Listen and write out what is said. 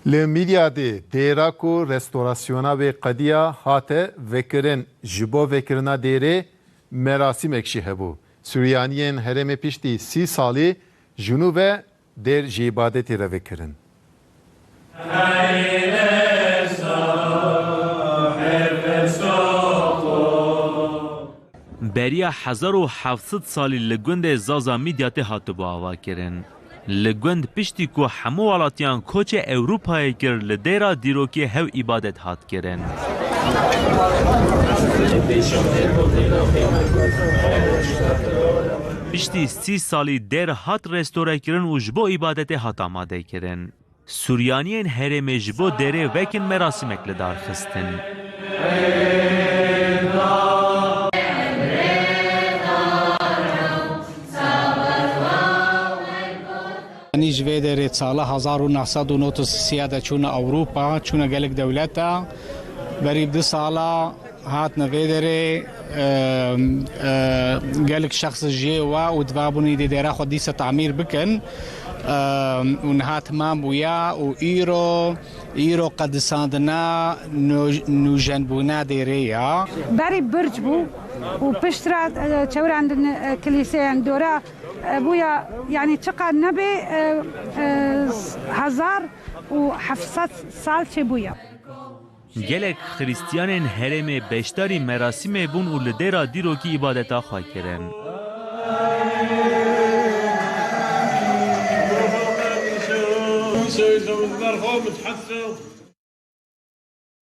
لمیدیا دی دیراکو رستوراسیونا و قدیا هاته وکرن جبو وکرنا دیره مراسم اکشی هبو. سوریانیین هرم پیشتی 30 سالی جنوب در جیبادتی را وکرن. بریا 1700 سالی لگوند زازا میدیات هاتو با آوا کرن. لگوند پشتی کو همو والاتیان کوچ اوروپای کر لدیرا دیروکی هو عبادت هات کرن. پشتی 30 سالی دیر هات رستوره کرن و جبو عبادت هات آماده کرن. سوریانیین هرم جبو دیره وکن مراسمک لدار خستن. نیج ویدر سال 1993 چون اوروپا چون گلک دولتا بریب دو سالا هات نویدر گلک شخص جیوا و دوابونی دیره خود دیسه تعمیر بکن ونهات مام ويا وإيرو قد صادنا نوجنبونا ديريا باري برجبو وبشترا تشاور عند الكنيسة عند دورا أبويا يعني تقع النبي 1700 سال تبويا گلک خریستیانین هرم بشتاری مراسم بون و لدیرا دیرو کی عبادتا خواه کرن. سيد المرحوم تحسن